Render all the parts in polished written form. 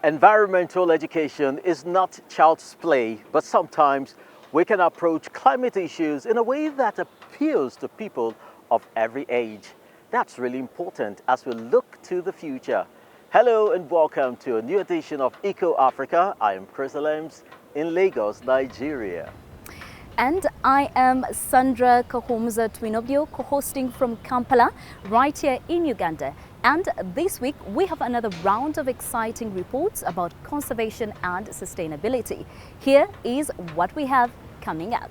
Environmental education is not child's play, but sometimes we can approach climate issues in a way that appeals to people of every age. That's really important as we look to the future. Hello and welcome to a new edition of EcoAfrica. I am Trista Islands in Lagos, Nigeria. And I am Sandra Kahomza Twinobio, co-hosting from Kampala, right here in Uganda. And this week, we have another round of exciting reports about conservation and sustainability. Here is what we have coming up.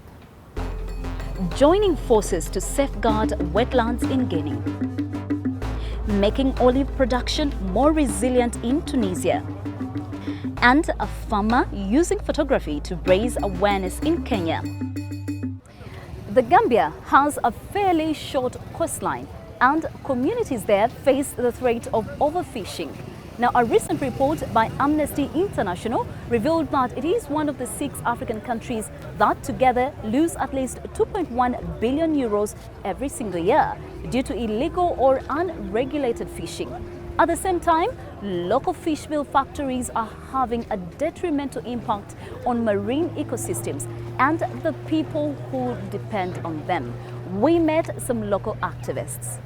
Joining forces to safeguard wetlands in Guinea. Making olive production more resilient in Tunisia. And a farmer using photography to raise awareness in Kenya. The Gambia has a fairly short coastline, and communities there face the threat of overfishing. Now, a recent report by Amnesty International revealed that it is one of the 6 African countries that together lose at least 2.1 billion euros every single year due to illegal or unregulated fishing. At the same time, local fish meal factories are having a detrimental impact on marine ecosystems and the people who depend on them. We met some local activists.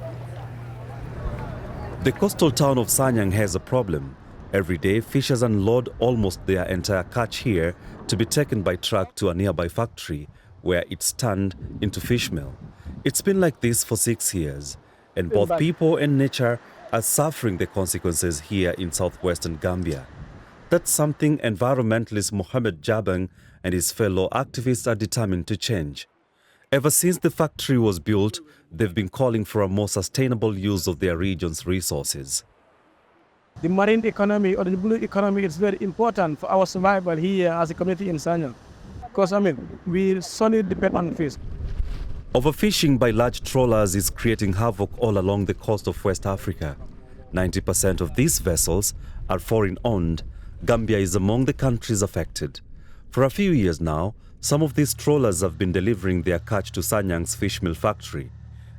The coastal town of Sanyang has a problem. Every day, fishers unload almost their entire catch here to be taken by truck to a nearby factory where it's turned into fish meal. It's been like this for 6 years, and both people and nature are suffering the consequences here in southwestern Gambia. That's something environmentalist Mohamed Jabang and his fellow activists are determined to change. Ever since the factory was built, they've been calling for a more sustainable use of their region's resources. The marine economy or the blue economy is very important for our survival here as a community in Sanyang. Because, we solely depend on fish. Overfishing by large trawlers is creating havoc all along the coast of West Africa. 90% of these vessels are foreign-owned. Gambia is among the countries affected. For a few years now, some of these trawlers have been delivering their catch to Sanyang's fish meal factory.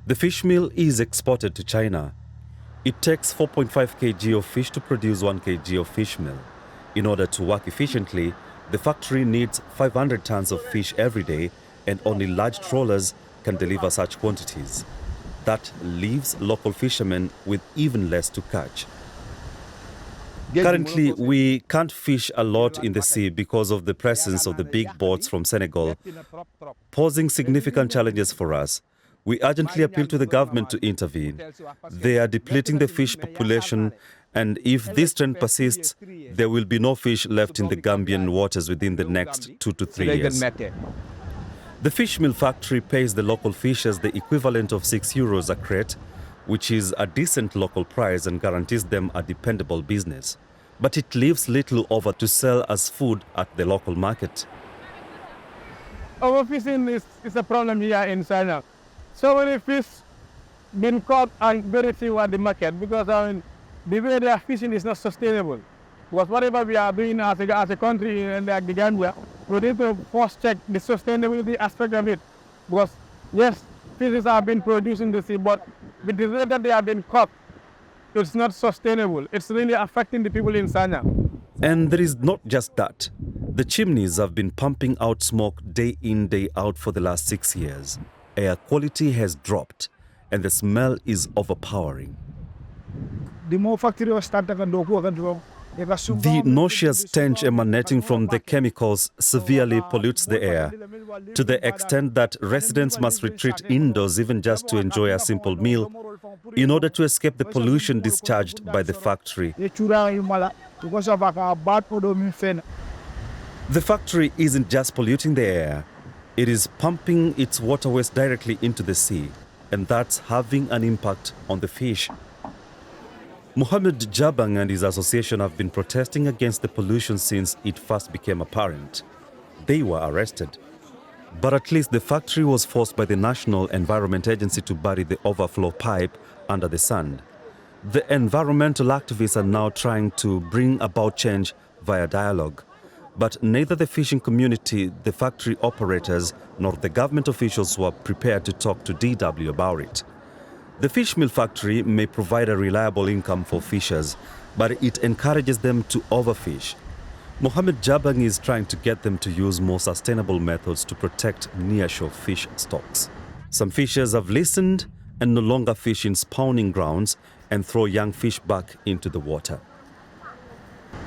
The fish meal is exported to China. It takes 4.5 kg of fish to produce 1 kg of fish meal. In order to work efficiently, the factory needs 500 tons of fish every day, and only large trawlers can deliver such quantities. That leaves local fishermen with even less to catch. Currently, we can't fish a lot in the sea because of the presence of the big boats from Senegal, posing significant challenges for us. We urgently appeal to the government to intervene. They are depleting the fish population, and if this trend persists, there will be no fish left in the Gambian waters within the next 2 to 3 years. The fish meal factory pays the local fishers the equivalent of €6 a crate, which is a decent local price and guarantees them a dependable business. But it leaves little over to sell as food at the local market. Overfishing is a problem here in China. So many fish been caught and very few at the market because the way they are fishing is not sustainable. Because whatever we are doing as a country like the Gambia, we need to first check the sustainability aspect of it. Because yes, fishes have been produced in the sea, but with the way that they have been caught, it's not sustainable. It's really affecting the people in Sanya. And there is not just that. The chimneys have been pumping out smoke day in, day out for the last 6 years. Air quality has dropped, and the smell is overpowering. The more factories start The nauseous stench emanating from the chemicals severely pollutes the air, to the extent that residents must retreat indoors even just to enjoy a simple meal in order to escape the pollution discharged by the factory. The factory isn't just polluting the air, it is pumping its water waste directly into the sea, and that's having an impact on the fish. Mohamed Jabang and his association have been protesting against the pollution since it first became apparent. They were arrested. But at least the factory was forced by the National Environment Agency to bury the overflow pipe under the sand. The environmental activists are now trying to bring about change via dialogue. But neither the fishing community, the factory operators, nor the government officials were prepared to talk to DW about it. The fish meal factory may provide a reliable income for fishers, but it encourages them to overfish. Mohammed Jabang is trying to get them to use more sustainable methods to protect nearshore fish stocks. Some fishers have listened and no longer fish in spawning grounds and throw young fish back into the water.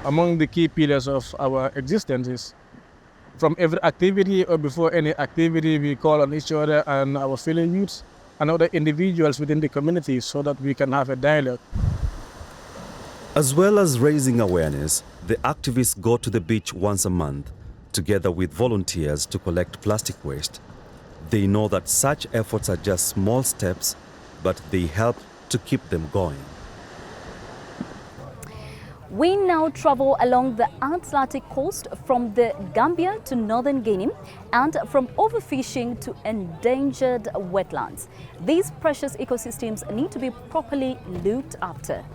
Among the key pillars of our existence is from every activity or before any activity, we call on each other and our fellow youths and other individuals within the community so that we can have a dialogue. As well as raising awareness, the activists go to the beach once a month, together with volunteers to collect plastic waste. They know that such efforts are just small steps, but they help to keep them going. We now travel along the Atlantic coast from the Gambia to northern Guinea and from overfishing to endangered wetlands. These precious ecosystems need to be properly looked after.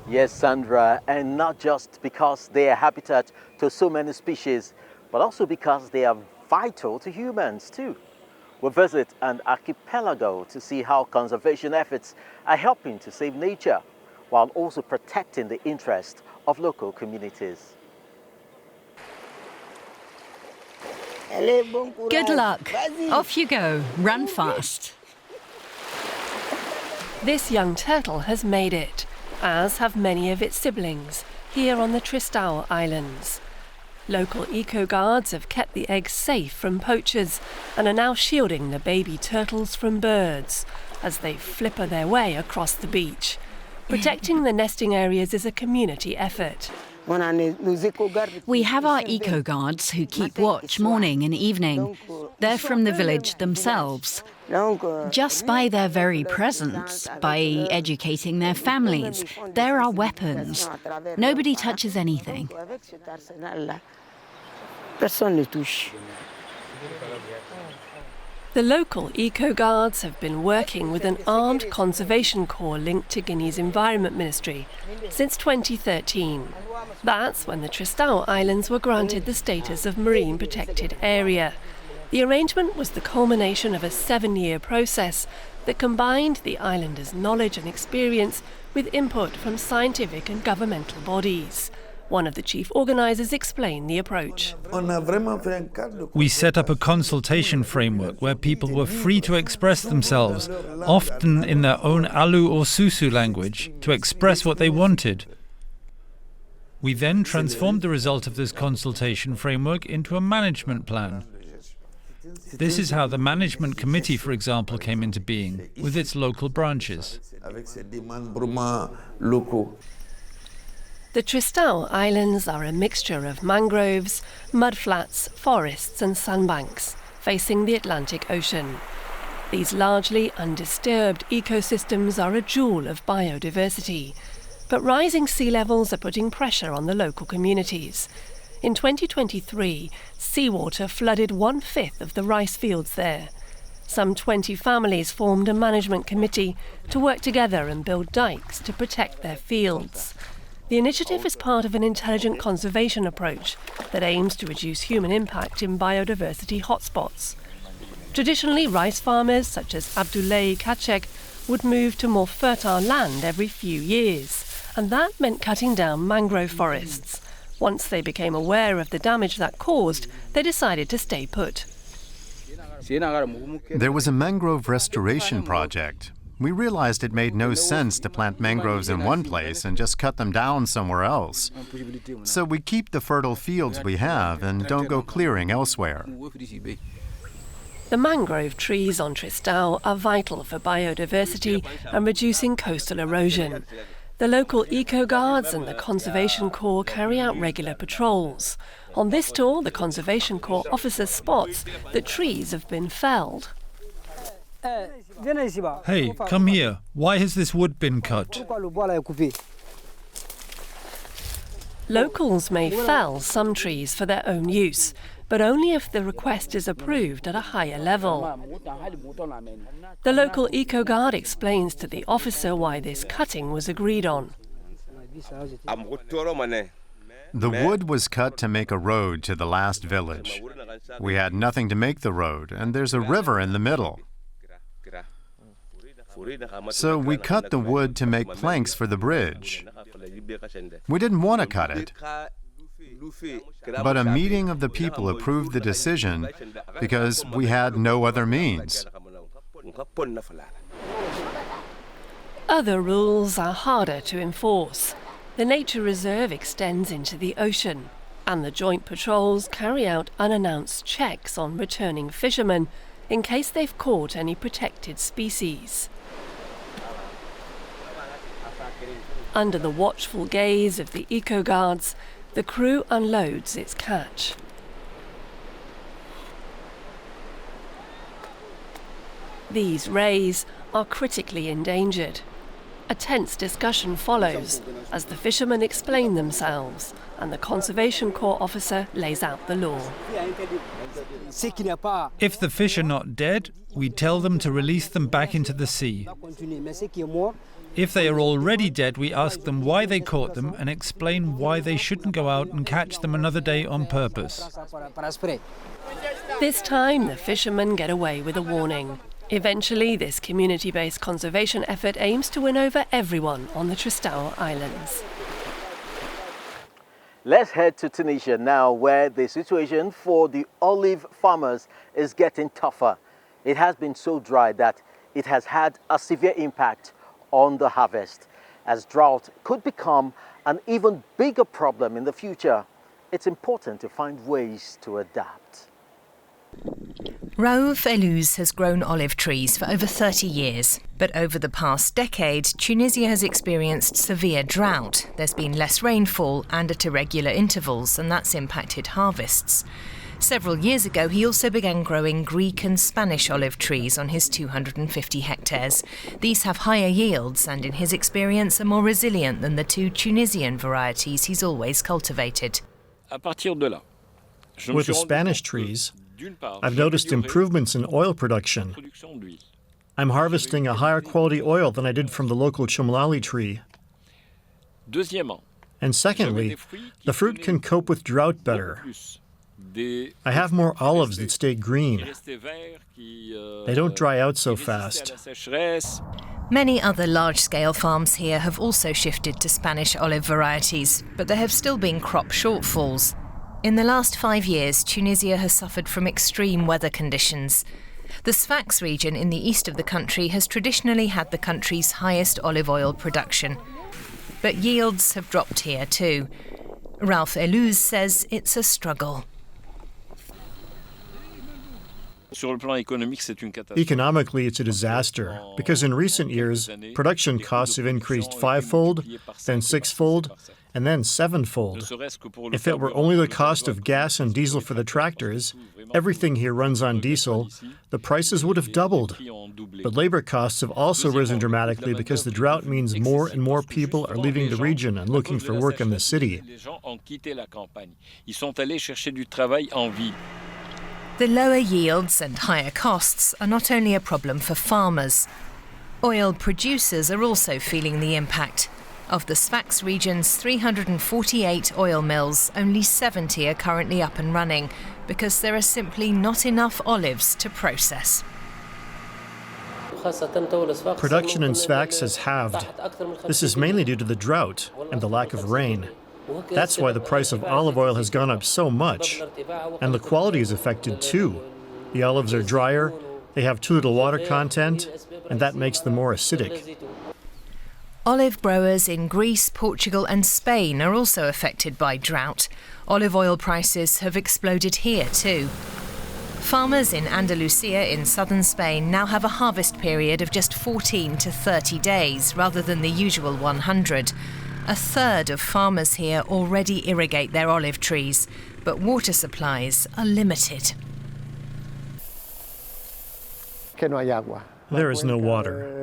Yes, Sandra, and not just because they are habitat to so many species, but also because they are vital to humans too. We'll visit an archipelago to see how conservation efforts are helping to save nature, while also protecting the interest of local communities. Good luck. Off you go. Run fast. This young turtle has made it, as have many of its siblings, here on the Trista Islands. Local eco-guards have kept the eggs safe from poachers and are now shielding the baby turtles from birds as they flipper their way across the beach. Protecting the nesting areas is a community effort. We have our eco-guards who keep watch morning and evening. They're from the village themselves. Just by their very presence, by educating their families, they're our weapons. Nobody touches anything. The local eco-guards have been working with an armed conservation corps linked to Guinea's Environment Ministry since 2013. That's when the Trista Islands were granted the status of Marine Protected Area. The arrangement was the culmination of a 7-year process that combined the islanders' knowledge and experience with input from scientific and governmental bodies. One of the chief organisers explained the approach. We set up a consultation framework where people were free to express themselves, often in their own Alu or Susu language, to express what they wanted. We then transformed the result of this consultation framework into a management plan. This is how the management committee, for example, came into being, with its local branches. The Trista Islands are a mixture of mangroves, mudflats, forests and sandbanks facing the Atlantic Ocean. These largely undisturbed ecosystems are a jewel of biodiversity, but rising sea levels are putting pressure on the local communities. In 2023, seawater flooded 1/5 of the rice fields there. Some 20 families formed a management committee to work together and build dikes to protect their fields. The initiative is part of an intelligent conservation approach that aims to reduce human impact in biodiversity hotspots. Traditionally, rice farmers such as Abdoulaye Kachek would move to more fertile land every few years, and that meant cutting down mangrove forests. Once they became aware of the damage that caused, they decided to stay put. There was a mangrove restoration project. We realized it made no sense to plant mangroves in one place and just cut them down somewhere else. So we keep the fertile fields we have and don't go clearing elsewhere. The mangrove trees on Trista are vital for biodiversity and reducing coastal erosion. The local eco-guards and the Conservation Corps carry out regular patrols. On this tour, the Conservation Corps officer spots that trees have been felled. Hey, come here. Why has this wood been cut? Locals may fell some trees for their own use, but only if the request is approved at a higher level. The local eco-guard explains to the officer why this cutting was agreed on. The wood was cut to make a road to the last village. We had nothing to make the road, and there's a river in the middle. So we cut the wood to make planks for the bridge. We didn't want to cut it, but a meeting of the people approved the decision because we had no other means. Other rules are harder to enforce. The nature reserve extends into the ocean, and the joint patrols carry out unannounced checks on returning fishermen in case they've caught any protected species. Under the watchful gaze of the eco-guards, the crew unloads its catch. These rays are critically endangered. A tense discussion follows as the fishermen explain themselves and the Conservation Corps officer lays out the law. If the fish are not dead, we tell them to release them back into the sea. If they are already dead, we ask them why they caught them and explain why they shouldn't go out and catch them another day on purpose. This time, the fishermen get away with a warning. Eventually, this community-based conservation effort aims to win over everyone on the Trista Islands. Let's head to Tunisia now, where the situation for the olive farmers is getting tougher. It has been so dry that it has had a severe impact on the harvest, as drought could become an even bigger problem in the future. It's important to find ways to adapt. Raouf Elouz has grown olive trees for over 30 years. But over the past decade, Tunisia has experienced severe drought. There's been less rainfall and at irregular intervals, and that's impacted harvests. Several years ago, he also began growing Greek and Spanish olive trees on his 250 hectares. These have higher yields and, in his experience, are more resilient than the two Tunisian varieties he's always cultivated. With the Spanish trees, I've noticed improvements in oil production. I'm harvesting a higher quality oil than I did from the local chumlali tree. And secondly, the fruit can cope with drought better. I have more olives that stay green. They don't dry out so fast. Many other large-scale farms here have also shifted to Spanish olive varieties, but there have still been crop shortfalls. In the last 5 years, Tunisia has suffered from extreme weather conditions. The Sfax region in the east of the country has traditionally had the country's highest olive oil production. But yields have dropped here too. Raouf Elouz says it's a struggle. Economically, it's a disaster, because in recent years, production costs have increased 5-fold, then 6-fold, and then 7-fold. If it were only the cost of gas and diesel for the tractors, everything here runs on diesel, the prices would have doubled. But labor costs have also risen dramatically because the drought means more and more people are leaving the region and looking for work in the city. The lower yields and higher costs are not only a problem for farmers. Oil producers are also feeling the impact. Of the Sfax region's 348 oil mills, only 70 are currently up and running because there are simply not enough olives to process. Production in Sfax has halved. This is mainly due to the drought and the lack of rain. That's why the price of olive oil has gone up so much. And the quality is affected too. The olives are drier, they have too little water content, and that makes them more acidic. Olive growers in Greece, Portugal and Spain are also affected by drought. Olive oil prices have exploded here too. Farmers in Andalusia in southern Spain now have a harvest period of just 14 to 30 days rather than the usual 100. A third of farmers here already irrigate their olive trees, but water supplies are limited. There is no water.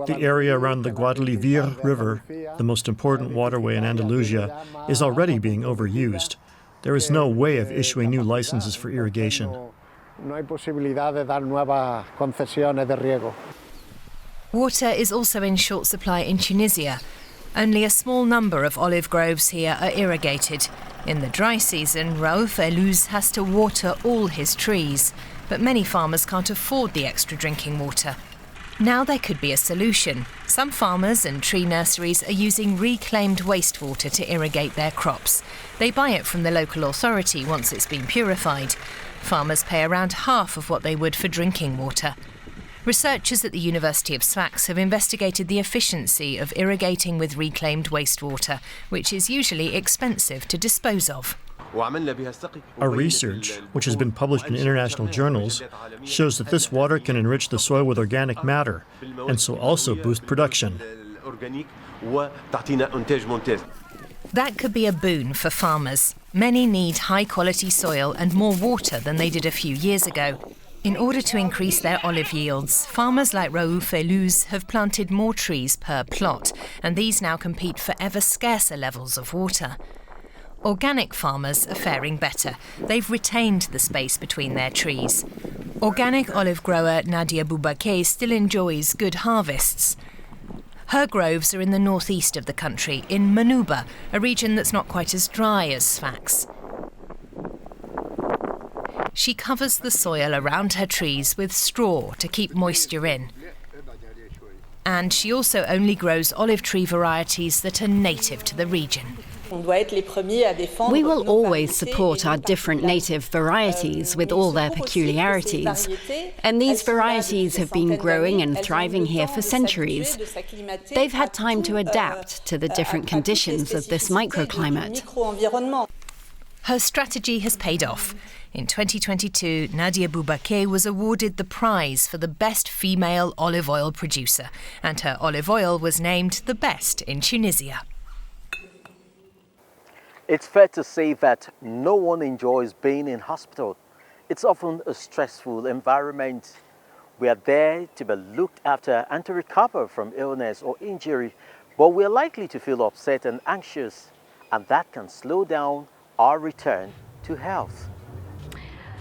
The area around the Guadalquivir River, the most important waterway in Andalusia, is already being overused. There is no way of issuing new licenses for irrigation. Water is also in short supply in Tunisia. Only a small number of olive groves here are irrigated. In the dry season, Raouf Elouz has to water all his trees, but many farmers can't afford the extra drinking water. Now there could be a solution. Some farmers and tree nurseries are using reclaimed wastewater to irrigate their crops. They buy it from the local authority once it's been purified. Farmers pay around half of what they would for drinking water. Researchers at the University of Sfax have investigated the efficiency of irrigating with reclaimed wastewater, which is usually expensive to dispose of. Our research, which has been published in international journals, shows that this water can enrich the soil with organic matter and so also boost production. That could be a boon for farmers. Many need high-quality soil and more water than they did a few years ago. In order to increase their olive yields, farmers like Raouf Elouz have planted more trees per plot, and these now compete for ever scarcer levels of water. Organic farmers are faring better. They've retained the space between their trees. Organic olive grower Nadia Boubaké still enjoys good harvests. Her groves are in the northeast of the country, in Manouba, a region that's not quite as dry as Sfax. She covers the soil around her trees with straw to keep moisture in. And she also only grows olive tree varieties that are native to the region. We will always support our different native varieties with all their peculiarities. And these varieties have been growing and thriving here for centuries. They've had time to adapt to the different conditions of this microclimate. Her strategy has paid off. In 2022, Nadia Boubaké was awarded the prize for the best female olive oil producer, and her olive oil was named the best in Tunisia. It's fair to say that no one enjoys being in hospital. It's often a stressful environment. We are there to be looked after and to recover from illness or injury, but we are likely to feel upset and anxious, and that can slow down our return to health.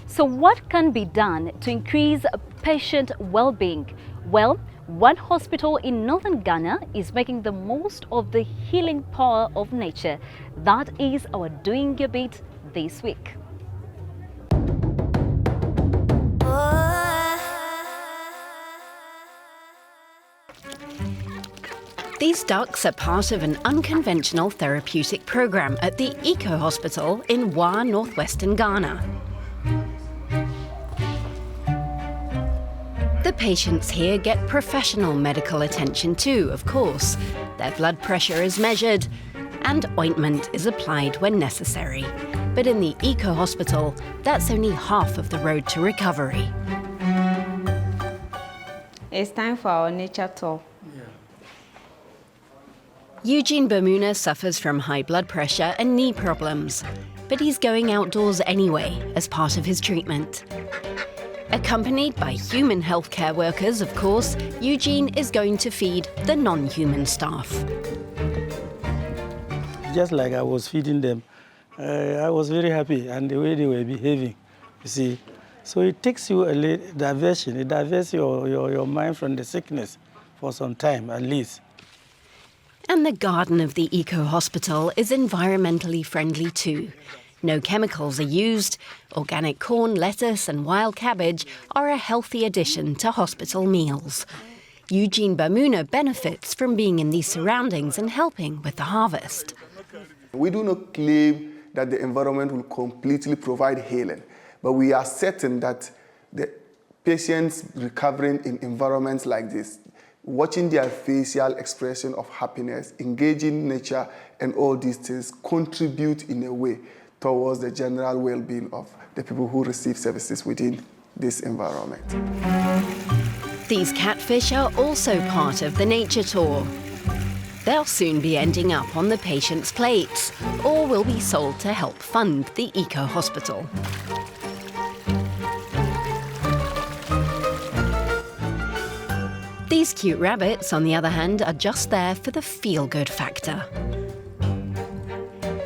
So what can be done to increase patient well-being? Well, one hospital in northern Ghana is making the most of the healing power of nature. That is our Doing Your Bit this week. These ducks are part of an unconventional therapeutic program at the Eco Hospital in Wa, northwestern Ghana. The patients here get professional medical attention too, of course. Their blood pressure is measured and ointment is applied when necessary. But in the Eco Hospital, that's only half of the road to recovery. It's time for our nature tour. Eugene Bamuna suffers from high blood pressure and knee problems, but he's going outdoors anyway as part of his treatment. Accompanied by human healthcare workers, of course, Eugene is going to feed the non-human staff. Just like I was feeding them, I was very happy, and the way they were behaving, you see. So it takes you a diversion, it diverts your mind from the sickness for some time at least. And the garden of the Eco Hospital is environmentally friendly too. No chemicals are used. Organic corn, lettuce and wild cabbage are a healthy addition to hospital meals. Eugene Bamuna benefits from being in these surroundings and helping with the harvest. We do not claim that the environment will completely provide healing, but we are certain that the patients recovering in environments like this, watching their facial expression of happiness, engaging nature and all these things contribute in a way towards the general well-being of the people who receive services within this environment. These catfish are also part of the nature tour. They'll soon be ending up on the patients' plates or will be sold to help fund the Eco Hospital. These cute rabbits, on the other hand, are just there for the feel-good factor.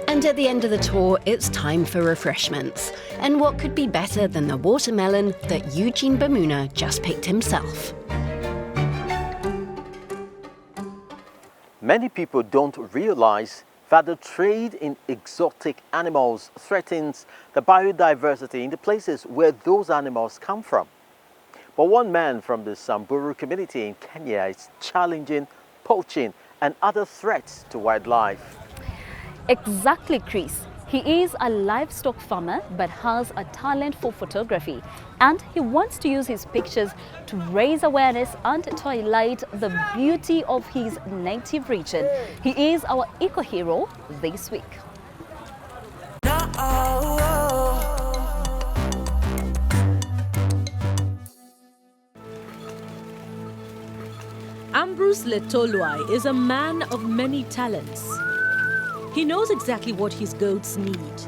And at the end of the tour, it's time for refreshments. And what could be better than the watermelon that Eugene Bamuna just picked himself? Many people don't realize that the trade in exotic animals threatens the biodiversity in the places where those animals come from. But one man from the Samburu community in Kenya is challenging poaching and other threats to wildlife. Exactly, Chris. He is a livestock farmer but has a talent for photography, and he wants to use his pictures to raise awareness and to highlight the beauty of his native region. He is our eco-hero this week. Ambrose Letolwai is a man of many talents. He knows exactly what his goats need.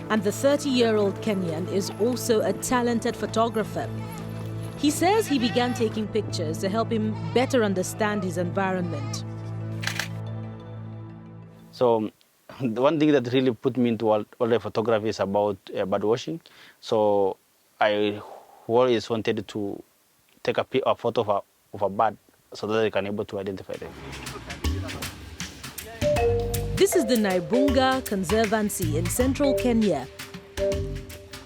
And the 30-year-old Kenyan is also a talented photographer. He says he began taking pictures to help him better understand his environment. So the one thing that really put me into wildlife photography is about bird watching. So I always wanted to take a photo of a bird so that I can able to identify them. This is the Naibunga Conservancy in central Kenya.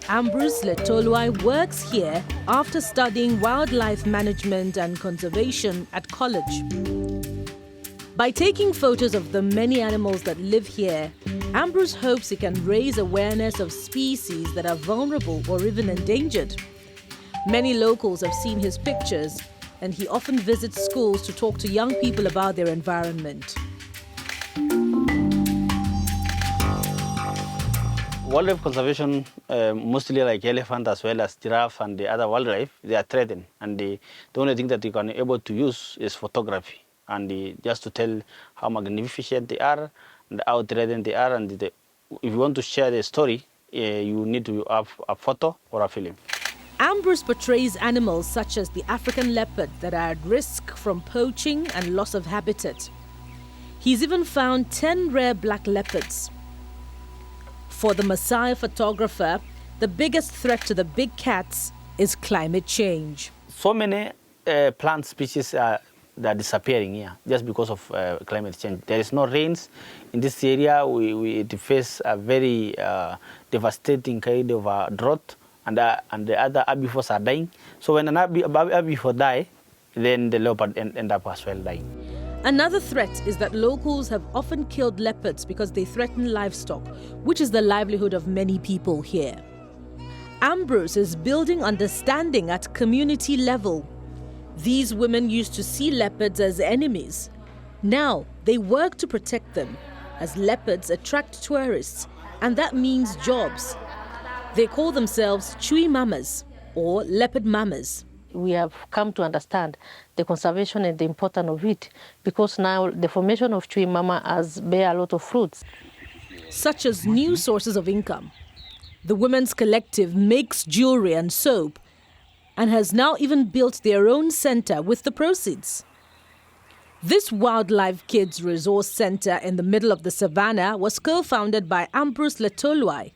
Ambrose Letolwai works here after studying wildlife management and conservation at college. By taking photos of the many animals that live here, Ambrose hopes he can raise awareness of species that are vulnerable or even endangered. Many locals have seen his pictures, and he often visits schools to talk to young people about their environment. Wildlife conservation, mostly like elephant as well as giraffe and the other wildlife, they are threatened. And the only thing that you can able to use is photography. And just to tell how magnificent they are and how threatened they are. And if you want to share the story, you need to have a photo or a film. Ambrose portrays animals such as the African leopard that are at risk from poaching and loss of habitat. He's even found 10 rare black leopards. For the Maasai photographer, the biggest threat to the big cats is climate change. So many plant species are disappearing here just because of climate change. There is no rains in this area. We face a very devastating kind of drought, and the other herbivores are dying. So when an herbivore die, then the leopard end up as well dying. Another threat is that locals have often killed leopards because they threaten livestock, which is the livelihood of many people here. Ambrose is building understanding at community level. These women used to see leopards as enemies. Now they work to protect them, as leopards attract tourists, and that means jobs. They call themselves Chui Mamas, or leopard mamas. We have come to understand the conservation and the importance of it, because now the formation of Chui Mama has bear a lot of fruits. Such as new sources of income. The women's collective makes jewelry and soap and has now even built their own center with the proceeds. This Wildlife Kids Resource Center in the middle of the savannah was co-founded by Ambrose Letolwai.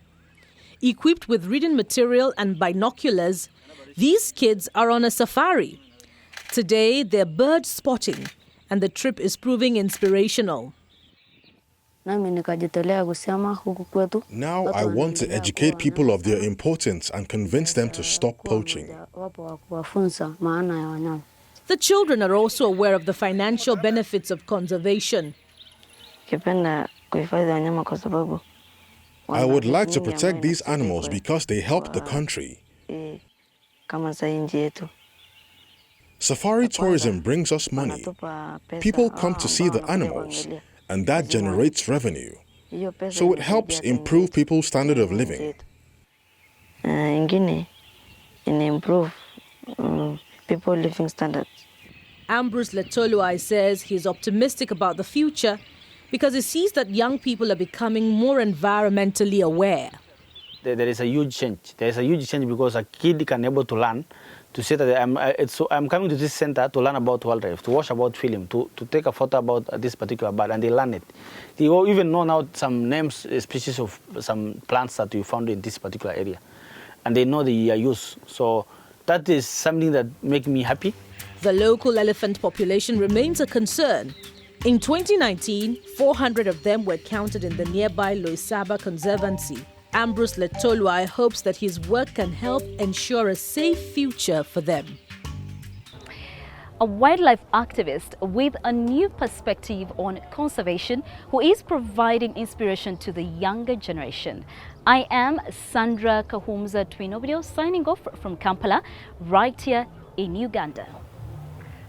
Equipped with reading material and binoculars, these kids are on a safari. Today, they're bird spotting, and the trip is proving inspirational. Now I want to educate people of their importance and convince them to stop poaching. The children are also aware of the financial benefits of conservation. I would like to protect these animals because they help the country. Safari tourism brings us money. People come to see the animals, and that generates revenue. So it helps improve people's standard of living. Improve people's living standards. Ambrose Letolwai says he's optimistic about the future because he sees that young people are becoming more environmentally aware. There is a huge change. There is a huge change because a kid can able to learn, to say that I'm coming to this center to learn about wildlife, to watch about film, to take a photo about this particular bird, and they learn it. They even know now some names, species of some plants that you found in this particular area, and they know the use. So that is something that makes me happy. The local elephant population remains a concern. In 2019, 400 of them were counted in the nearby Loisaba Conservancy. Ambrose Letolwai hopes that his work can help ensure a safe future for them. a wildlife activist with a new perspective on conservation who is providing inspiration to the younger generation. I am Sandra Kahumza Twinobio signing off from Kampala, right here in Uganda.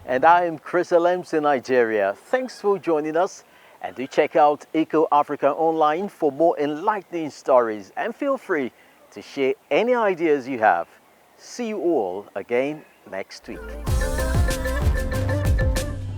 And I am Chris Elems in Nigeria. Thanks for joining us, and do check out EcoAfrica online for more enlightening stories, and feel free to share any ideas you have. See you all again next week.